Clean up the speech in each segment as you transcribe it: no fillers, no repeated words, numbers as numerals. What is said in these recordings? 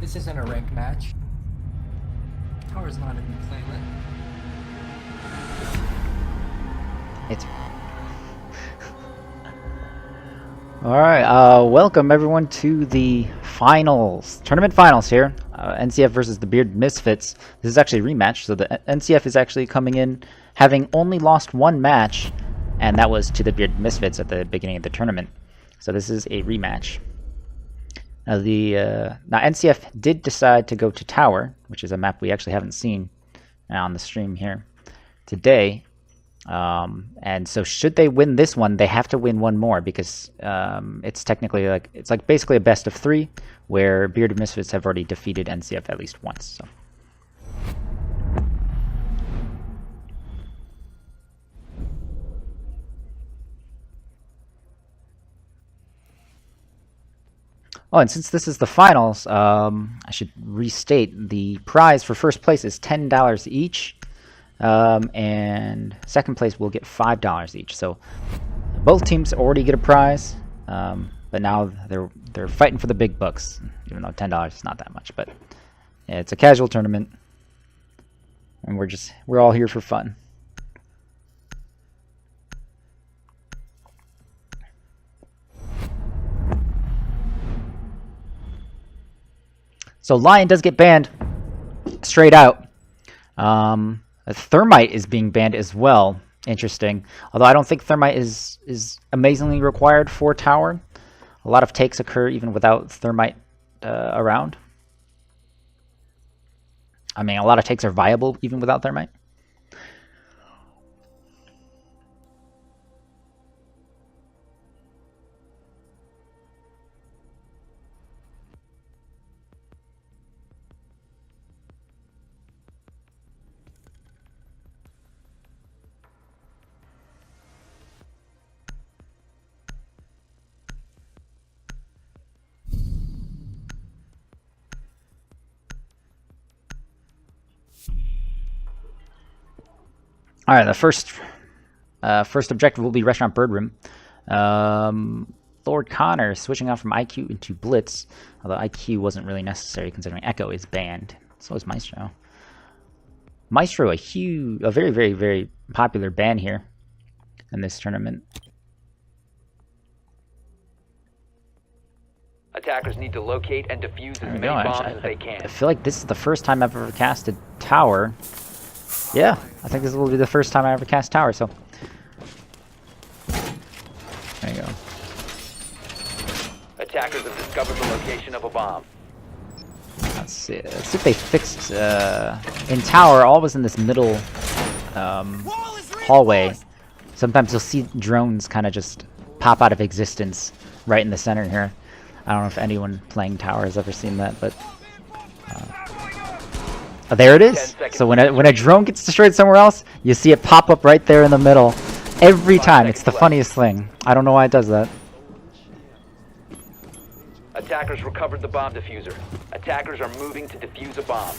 This isn't a rank match. Tower's not in the playlet. It's alright, welcome everyone to the finals, tournament finals here. NCF versus the Bearded Misfits. This is actually a rematch, so the NCF is actually coming in having only lost one match, and that was to the Bearded Misfits at the beginning of the tournament. So this is a rematch. Now now NCF did decide to go to Tower, which is a map we actually haven't seen on the stream here today. And so should they win this one, they have to win one more, because it's technically it's basically a best of 3, where Bearded Misfits have already defeated NCF at least once. So. Oh, and since this is the finals, I should restate the prize for first place is $10 each. And second place will get $5 each. So both teams already get a prize, but now they're fighting for the big bucks. Even though $10 is not that much, but yeah, it's a casual tournament, and we're all here for fun. So Lion does get banned straight out. Thermite is being banned as well. Interesting. Although I don't think Thermite is amazingly required for Tower. A lot of takes occur even without Thermite around. I mean, a lot of takes are viable even without Thermite. All right, the first objective will be Restaurant Bird Room. Lord Connor switching out from IQ into Blitz, although IQ wasn't really necessary considering Echo is banned. So is Maestro. Maestro, a very, very, very popular ban here in this tournament. Attackers need to locate and defuse as many bombs as they can. I feel like this is the first time I've ever casted Tower. Yeah, I think this will be the first time I ever cast Tower, so. There you go. Attackers have discovered the location of a bomb. Let's see if they fixed, in Tower, always in this middle hallway. Sometimes you'll see drones kind of just pop out of existence right in the center here. I don't know if anyone playing Tower has ever seen that, but oh, there it is. So when a drone gets destroyed somewhere else, you see it pop up right there in the middle every time. It's the funniest thing. I don't know why it does that. Attackers recovered the bomb diffuser. Attackers are moving to defuse a bomb.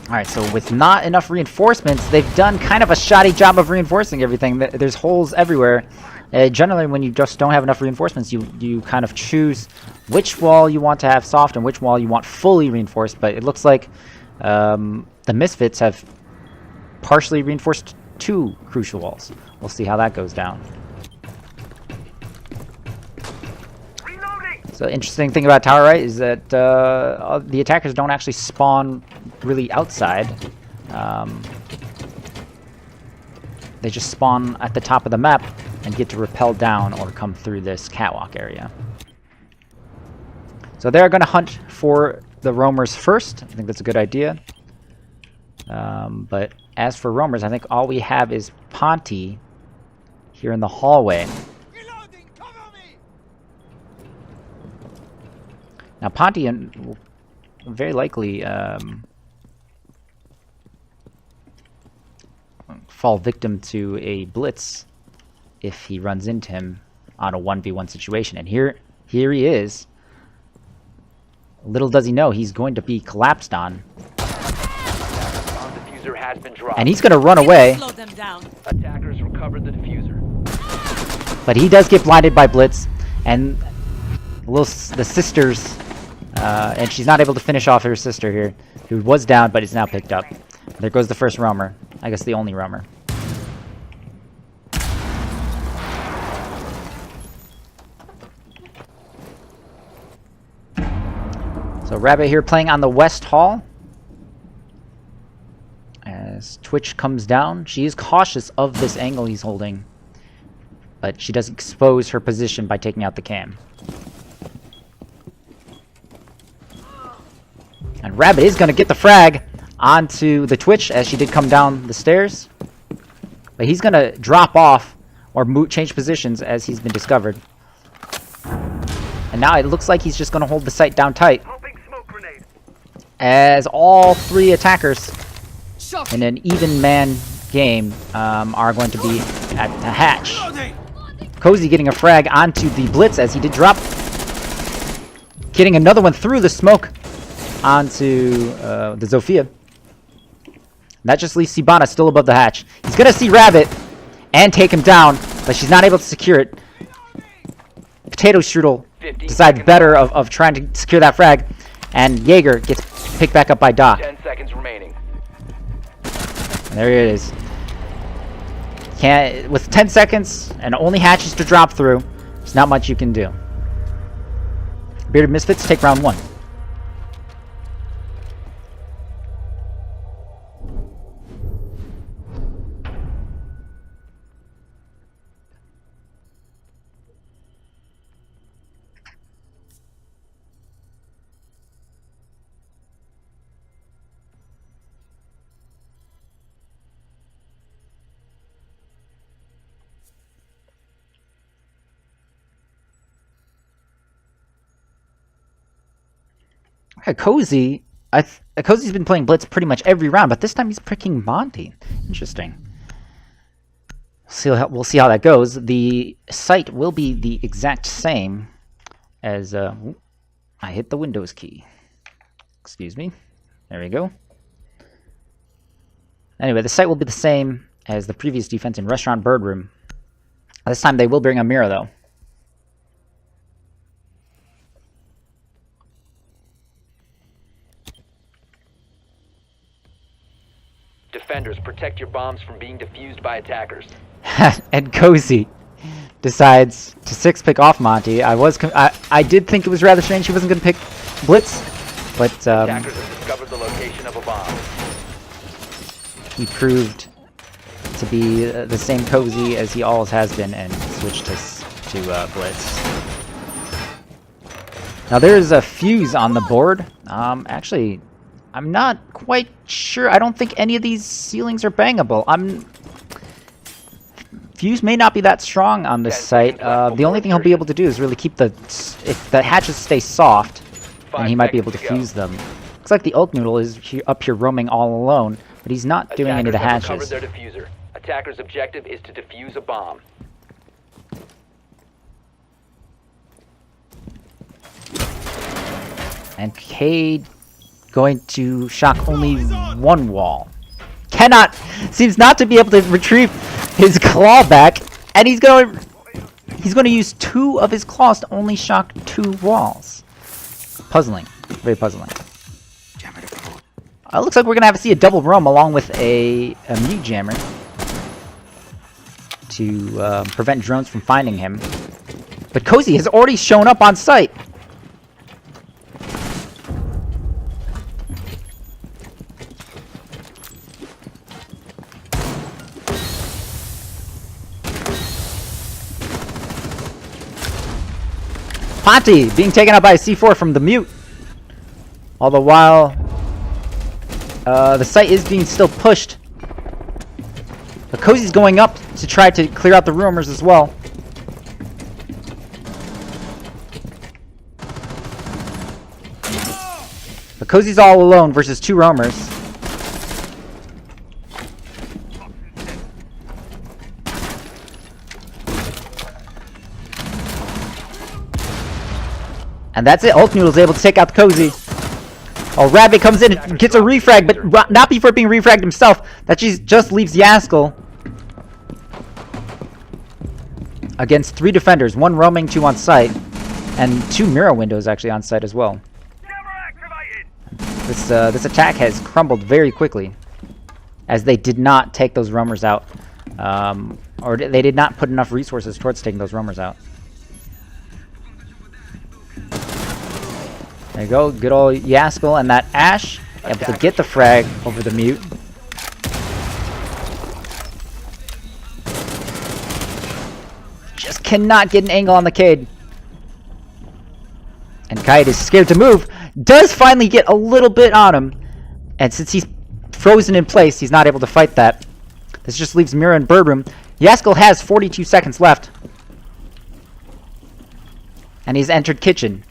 Alright, so with not enough reinforcements, they've done kind of a shoddy job of reinforcing everything. There's holes everywhere. Generally, when you just don't have enough reinforcements, you kind of choose which wall you want to have soft and which wall you want fully reinforced. But it looks like the Misfits have partially reinforced 2 crucial walls. We'll see how that goes down. So interesting thing about Tower, right, is that the attackers don't actually spawn really outside. They just spawn at the top of the map and get to rappel down or come through this catwalk area. So they're going to hunt for the roamers first. I think that's a good idea. But as for roamers, I think all we have is Ponty here in the hallway. Now Ponty will very likely fall victim to a blitz if he runs into him on a 1v1 situation. And here he is. Little does he know, he's going to be collapsed on. And he's going to run away. Attackers recovered the diffuser. But he does get blinded by Blitz. And the sisters And she's not able to finish off her sister here, who was down but is now picked up. There goes the first roamer. I guess the only roamer. So Rabbit here playing on the West Hall. As Twitch comes down, she is cautious of this angle he's holding. But she does expose her position by taking out the cam. And Rabbit is going to get the frag onto the Twitch as she did come down the stairs. But he's going to drop off or change positions as he's been discovered. And now it looks like he's just going to hold the site down tight. As all three attackers in an even man game are going to be at the hatch. Cozy getting a frag onto the Blitz as he did drop. Getting another one through the smoke onto the Zofia. That just leaves Sibana still above the hatch. He's going to see Rabbit and take him down, but she's not able to secure it. Potato Strudel decides better of trying to secure that frag, and Jaeger gets picked back up by Doc. 10 seconds remaining. And there it is. With 10 seconds and only hatches to drop through, there's not much you can do. Bearded Misfits take round 1. Cozy's been playing Blitz pretty much every round, but this time he's picking Monty. Interesting. We'll see how that goes. The site will be the exact same as... I hit the Windows key. Excuse me. There we go. Anyway, the site will be the same as the previous defense in Restaurant Bird Room. This time they will bring a mirror, though. Defenders, protect your bombs from being defused by attackers. And Cozy decides to 6-pick off Monty. I did think it was rather strange he wasn't going to pick Blitz, but Attackers have discovered the location of a bomb. he proved to be the same Cozy as he always has been and switched to Blitz. Now there's a fuse on the board. Actually, I'm not quite sure. I don't think any of these ceilings are bangable. Fuse may not be that strong on this site. The only thing he'll be able to do is really keep if the hatches stay soft, and he might be able to fuse them. Looks like the Oak Noodle is up here roaming all alone, but he's not doing any of the hatches. Attackers have recovered their diffuser. Attacker's objective is to defuse a bomb. And Cade going to shock only one wall. Seems not to be able to retrieve his claw back, and he's going to use 2 of his claws to only shock 2 walls. Puzzling, very puzzling. Looks like we're gonna have to see a double roam along with a mute jammer to prevent drones from finding him. But Cozy has already shown up on site. Ponty being taken out by a C4 from the mute. All the while, the site is being still pushed. But Cozy's going up to try to clear out the roamers as well. But Cozy's all alone versus 2 roamers. And that's it. Hulk Noodle's able to take out the Cozy. Oh, Rabbit comes in and gets a refrag, but not before being refragged himself. That just leaves Yaskell against 3 defenders, 1 roaming, 2 on site, and 2 mirror windows actually on site as well. This attack has crumbled very quickly, as they did not take those roamers out, or they did not put enough resources towards taking those roamers out. There you go, good old Yaskell and that Ash able to get the frag over the mute. Just cannot get an angle on the Cade. And Kite is scared to move. Does finally get a little bit on him. And since he's frozen in place, he's not able to fight that. This just leaves Mira and Birdroom. Yaskell has 42 seconds left. And he's entered kitchen.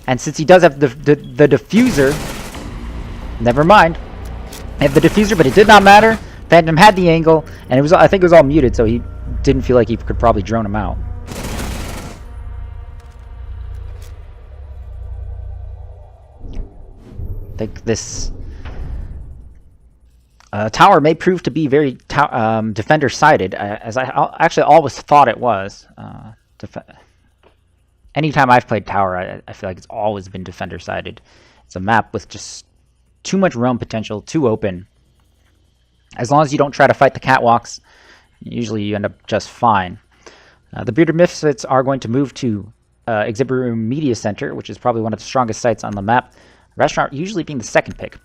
And since he does have the diffuser, never mind. They have the diffuser, but it did not matter. Phantom had the angle, and it was, I think it was all muted, so he didn't feel like he could probably drone him out. I think this tower may prove to be very defender-sided, as I actually always thought it was. Anytime I've played tower, I feel like it's always been defender-sided. It's a map with just too much roam potential, too open. As long as you don't try to fight the catwalks, usually you end up just fine. The Bearded Misfits are going to move to Exhibit Room Media Center, which is probably one of the strongest sites on the map. Restaurant usually being the second pick.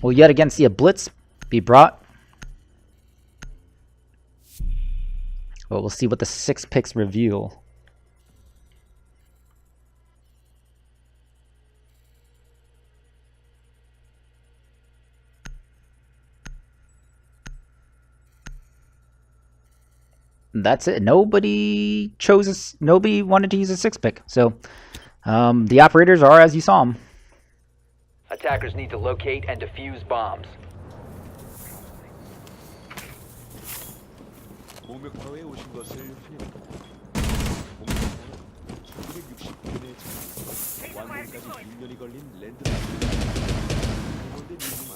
We'll yet again see a blitz be brought. But we'll see what the 6 picks reveal. That's it. Nobody wanted to use a 6 pick. So the operators are as you saw them. Attackers need to locate and defuse bombs. 목욕탕에 오신 것을 환영합니다. 목욕탕은 1969년에 완공까지 6년이 걸린 랜드마크입니다. 병원된 인구만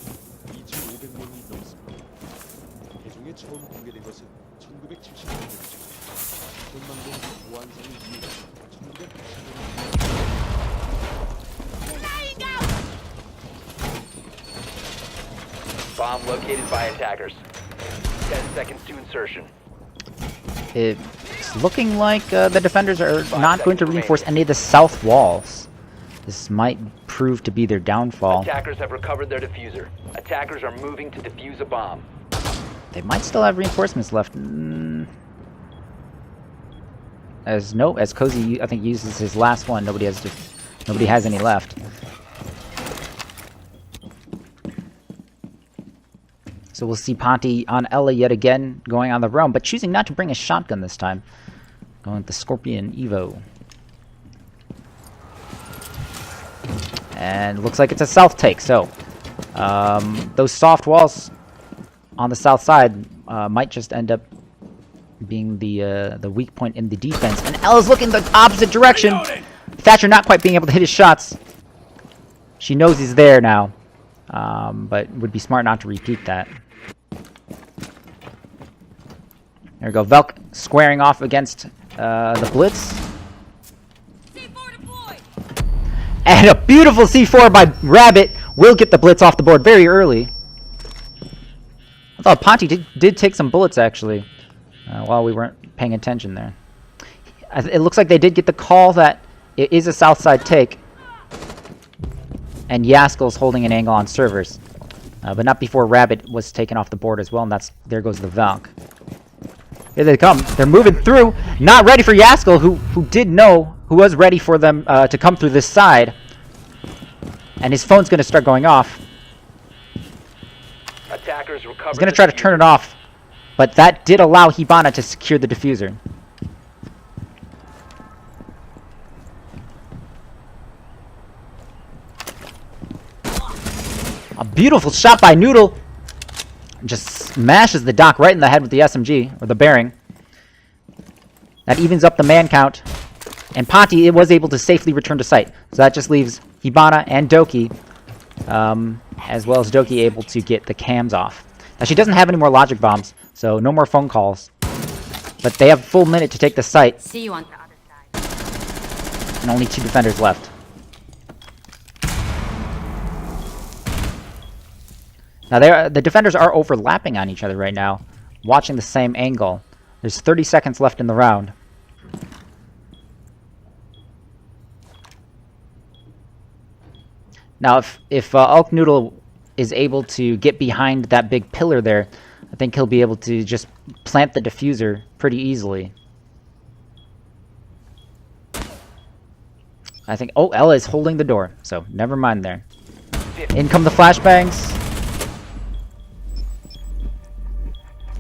2,500명이 넘습니다. 개종에 처음 공개된 것은 1970년대이죠. 전망된 보안상의 이유가 1980년대. Bomb located by attackers. 10 seconds to insertion. It's looking like the defenders are not going to reinforce any of the south walls. This might prove to be their downfall. Attackers have recovered their diffuser. Attackers are moving to defuse a bomb. They might still have reinforcements left. As Cozy I think uses his last one, nobody has any left. So we'll see Ponty on Ella yet again, going on the roam, but choosing not to bring a shotgun this time. Going with the Scorpion Evo. And looks like it's a south take, so those soft walls on the south side might just end up being the weak point in the defense. And Ella's looking the opposite direction. Thatcher not quite being able to hit his shots. She knows he's there now, but would be smart not to repeat that. There we go. Velk squaring off against the Blitz. And a beautiful C4 by Rabbit will get the Blitz off the board very early. I thought Ponty did take some bullets, actually, while we weren't paying attention there. It looks like they did get the call that it is a south side take. And Yaskell's holding an angle on servers. But not before Rabbit was taken off the board as well, and there goes the Valk. Here they come. They're moving through. Not ready for Yaskell, who was ready for them to come through this side. And his phone's going to start going off. Attackers recovered. He's going to try to turn it off, but that did allow Hibana to secure the diffuser. A beautiful shot by Noodle. Just smashes the Doc right in the head with the SMG, or the bearing. That evens up the man count. And Ponty was able to safely return to site. So that just leaves Hibana and Doki, as well as Doki, able to get the cams off. Now she doesn't have any more logic bombs, so no more phone calls. But they have a full minute to take the site. See you on the other side. And only 2 defenders left. Now the defenders are overlapping on each other right now, watching the same angle. There's 30 seconds left in the round. Now, if Elk Noodle is able to get behind that big pillar there, I think he'll be able to just plant the diffuser pretty easily. I think... Oh, Ella is holding the door, so never mind there. In come the flashbangs.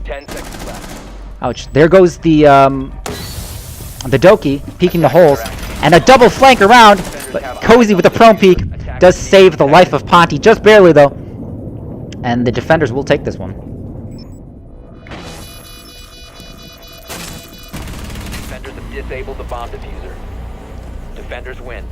10 seconds left. Ouch. There goes the Doki peeking the holes. And a double flank around, but Cozy with a prone peek does save the life of Ponty, just barely though. And the defenders will take this one. Defenders have disabled the bomb diffuser. Defenders win.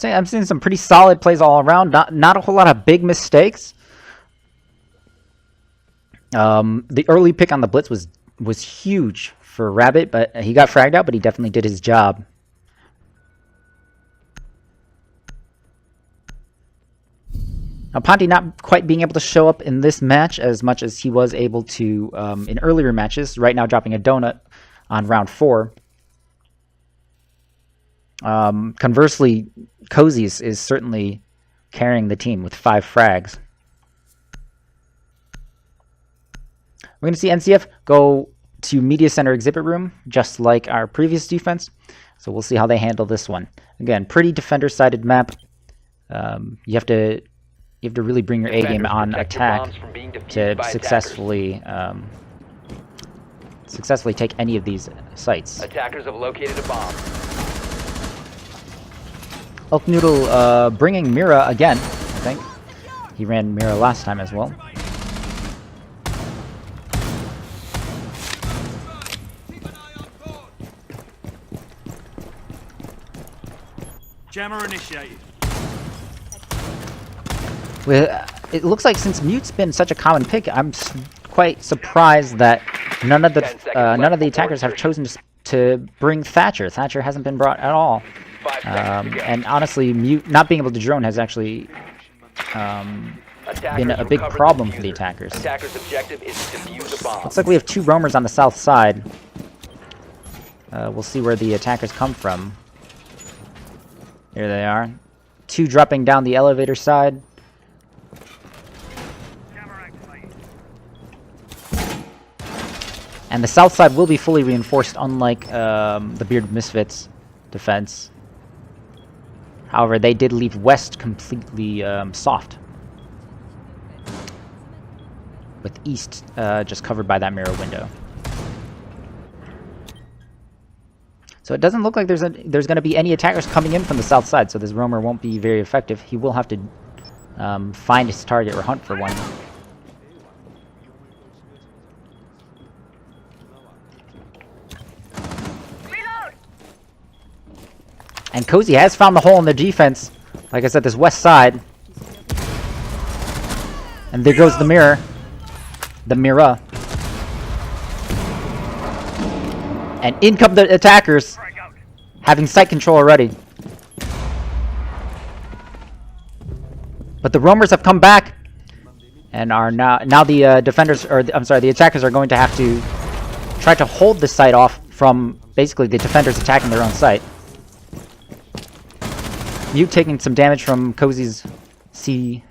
I'm seeing some pretty solid plays all around. Not a whole lot of big mistakes. The early pick on the blitz was huge for Rabbit, but he got fragged out, but he definitely did his job. Now Ponty not quite being able to show up in this match as much as he was able to in earlier matches. Right now dropping a donut on round 4. Conversely, Cozy is certainly carrying the team with 5 frags. We're going to see NCF go to Media Center Exhibit Room, just like our previous defense. So we'll see how they handle this one. Again, pretty defender-sided map. You have to really bring your A game on attack to successfully take any of these sites. Attackers have located a bomb. Elk Noodle bringing Mira again, I think. He ran Mira last time as well. Jammer initiated. It looks like since Mute's been such a common pick, I'm quite surprised that none of the attackers have chosen to bring Thatcher. Thatcher hasn't been brought at all. And honestly, Mute not being able to drone has actually been a big problem for the attackers. Attacker's objective is to defuse a bomb. Looks like we have 2 roamers on the south side. We'll see where the attackers come from. Here they are. 2 dropping down the elevator side. And the south side will be fully reinforced, unlike the Bearded Misfits defense. However, they did leave west completely soft, with east just covered by that mirror window. So it doesn't look like there's going to be any attackers coming in from the south side, so this roamer won't be very effective. He will have to find his target or hunt for one. And Cozy has found the hole in the defense. Like I said, this west side. And there goes the mirror. The mirror. And in come the attackers. Having sight control already. But the roamers have come back. And are now the defenders, or I'm sorry, the attackers are going to have to try to hold the site off from basically the defenders attacking their own site. Mute taking some damage from Cozy's C7.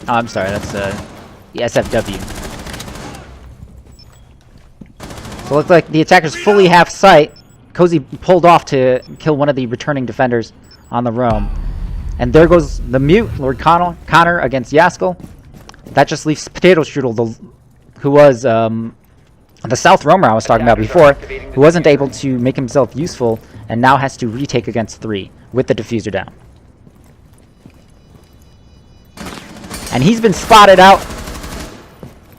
Oh, I'm sorry, that's the SFW. So it looks like the attackers fully have sight. Cozy pulled off to kill one of the returning defenders on the roam. And there goes the Mute, Lord Connor against Yaskell. That just leaves Potato Strudel, who was the South Roamer I was talking about before, who wasn't able to make himself useful, and now has to retake against 3 with the diffuser down. And he's been spotted out.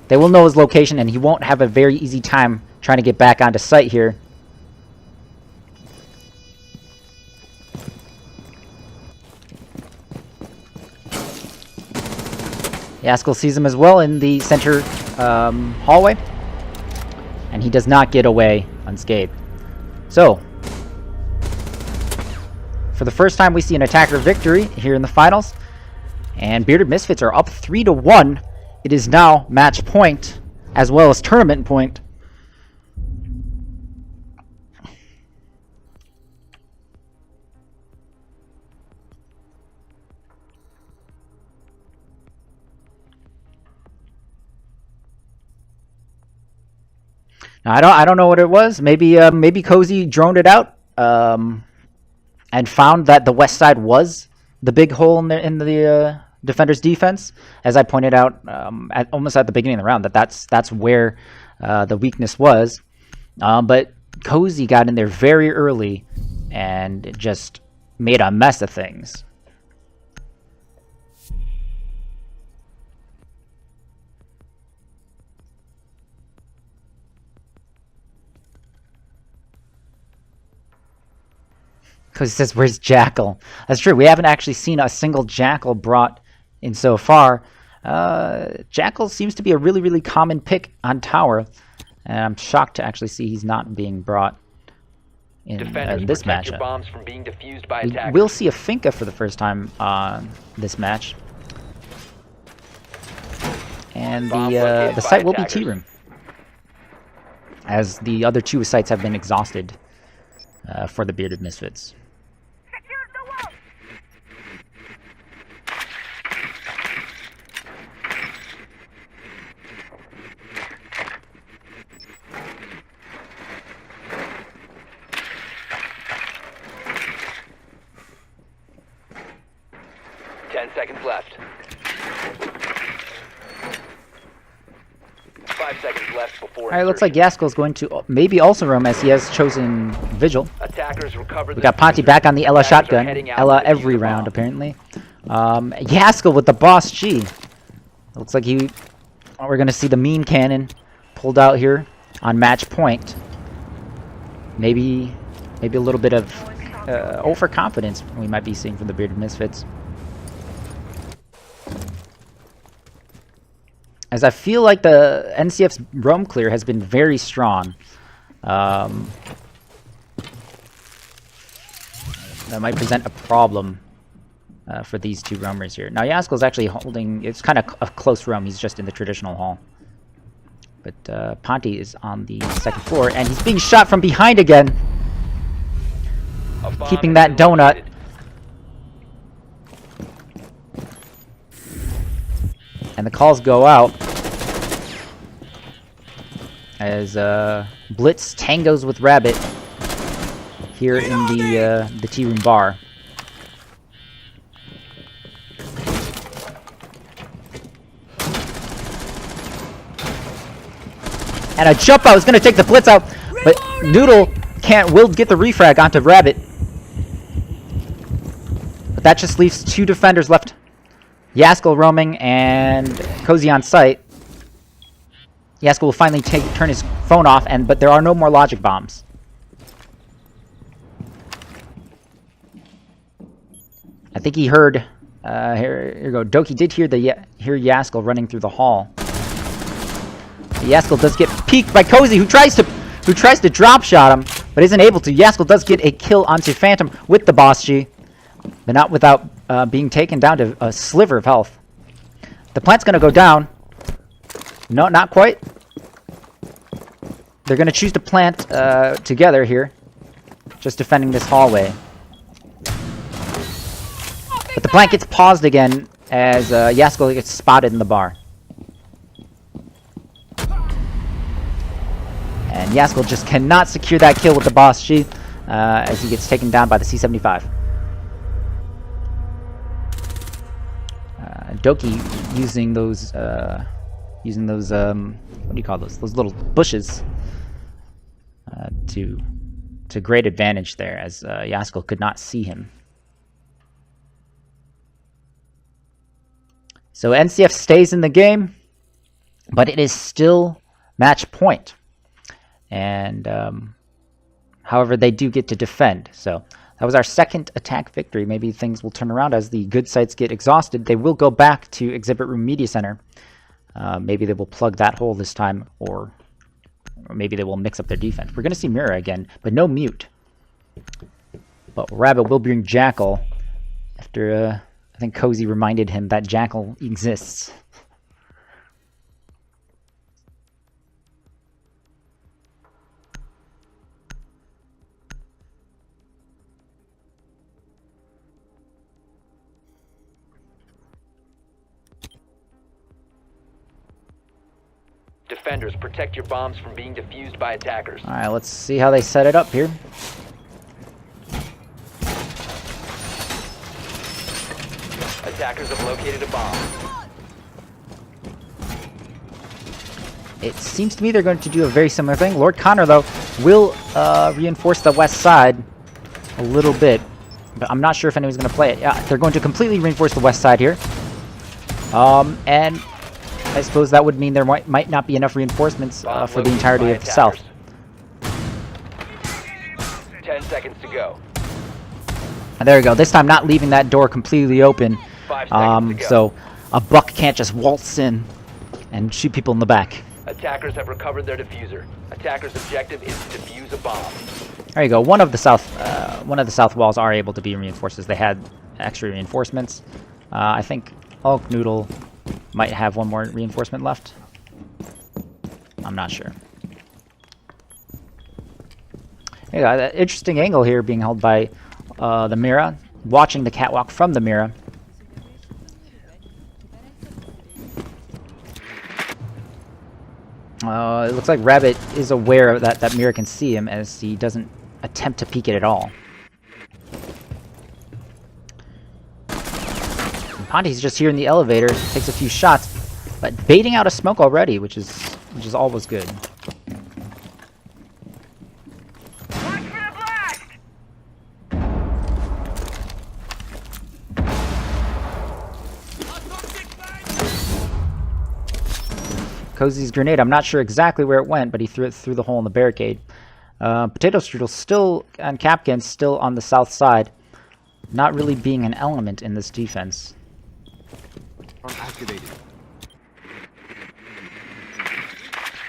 They will know his location, and he won't have a very easy time trying to get back onto site here. Yaskell sees him as well in the center hallway, and he does not get away unscathed. So, for the first time, we see an attacker victory here in the finals, and Bearded Misfits are up 3-1. It is now match point as well as tournament point. Now, I don't know what it was. Maybe Cozy droned it out and found that the west side was the big hole in the defender's defense. As I pointed out almost at the beginning of the round, that's where the weakness was. But Cozy got in there very early and just made a mess of things. Because he says, where's Jackal? That's true. We haven't actually seen a single Jackal brought in so far. Jackal seems to be a really, really common pick on tower. And I'm shocked to actually see he's not being brought in this matchup. Bombs from being defused by We will see a Finka for the first time on this match. And the site will be T-Room, as the other two sites have been exhausted for the Bearded Misfits. 10 seconds left. 5 seconds left before. Alright, looks like Yaskell's going to maybe also roam, as he has chosen Vigil. Attackers recovered. We got Ponty back on the Ella shotgun. Ella every round, apparently. Yaskell with the Boss G. Looks like we're going to see the mean cannon pulled out here on match point. Maybe a little bit of overconfidence we might be seeing from the Bearded Misfits. As I feel like the NCF's roam clear has been very strong. That might present a problem for these two roamers here. Now Yaskell's actually holding, it's kind of a close roam, he's just in the traditional hall. But Ponty is on the second floor, and he's being shot from behind again. Keeping that donut. And the calls go out as Blitz tangos with Rabbit here in the tea room bar. And a jump out is going to take the Blitz out, but Noodle will get the refrag onto Rabbit. But that just leaves two defenders left. Yaskell roaming and Cozy on site. Yaskell will finally turn his phone off, but there are no more logic bombs. I think he heard. Here you go. Doki did hear Yaskell running through the hall. Yaskell does get peeked by Cozy, who tries to drop shot him, but isn't able to. Yaskell does get a kill onto Phantom with the Boss G, but not without being taken down to a sliver of health. The plant's going to go down. No, not quite. They're going to choose to plant together here, just defending this hallway. But the plant gets paused again as Yaskell gets spotted in the bar. And Yaskell just cannot secure that kill with the Boss G as he gets taken down by the C-75. Doki using those what do you call those little bushes to great advantage there, as Yaskell could not see him. So NCF stays in the game, but it is still match point. And however, they do get to defend. So That was our second attack victory. Maybe things will turn around as the good sites get exhausted. They will go back to Exhibit Room Media Center. Maybe they will plug that hole this time, or maybe they will mix up their defense. We're going to see Mira again, but no Mute. But Rabbit will bring Jackal after I think Cozy reminded him that Jackal exists. Defenders, protect your bombs from being defused by attackers. All right, let's see how they set it up here. Attackers have located a bomb. It seems to me they're going to do a very similar thing. Lord Connor, though, will reinforce the west side a little bit, but I'm not sure if anyone's going to play it. Yeah, they're going to completely reinforce the west side here. And I suppose that would mean there might not be enough reinforcements for the entirety of the south. 10 seconds to go. And there we go. This time not leaving that door completely open. 5 seconds to go. So a buck can't just waltz in and shoot people in the back. Attackers have recovered their diffuser. Attackers' objective is to defuse a bomb. There you go. One of the south walls are able to be reinforced as they had extra reinforcements. I think Hulk Noodle might have one more reinforcement left. I'm not sure. You got that interesting angle here being held by the Mira, watching the catwalk from the Mira. It looks like Rabbit is aware that Mira can see him, as he doesn't attempt to peek it at all. Ponty's just here in the elevator, takes a few shots, but baiting out a smoke already, which is always good. Cozy's grenade, I'm not sure exactly where it went, but he threw it through the hole in the barricade. Potato Strudel still, and Capkin still on the south side, not really being an element in this defense.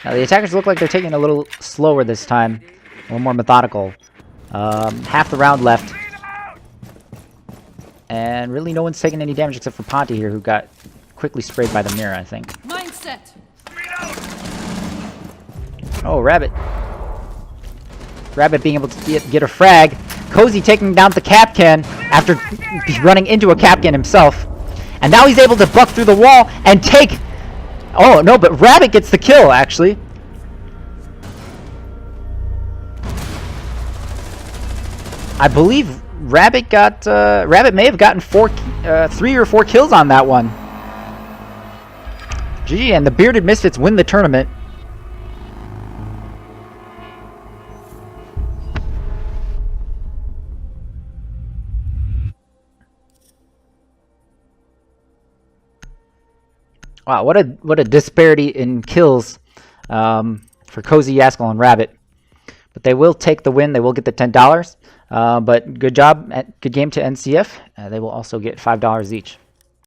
Now the attackers look like they're taking it a little slower this time, a little more methodical. Half the round left. And really no one's taking any damage except for Ponty here, who got quickly sprayed by the Mira, I think. Mindset. Oh, Rabbit. Rabbit being able to get a frag. Cozy taking down the Capcan after running into a Capcan himself. And now he's able to buck through the wall and take... Oh, no, but Rabbit gets the kill, actually. I believe Rabbit got... Rabbit may have gotten 3 or 4 kills on that one. GG, and the Bearded Misfits win the tournament. Wow, what a disparity in kills for Cozy, Yaskell, and Rabbit. But they will take the win. They will get the $10. But good job, good game to NCF. They will also get $5 each.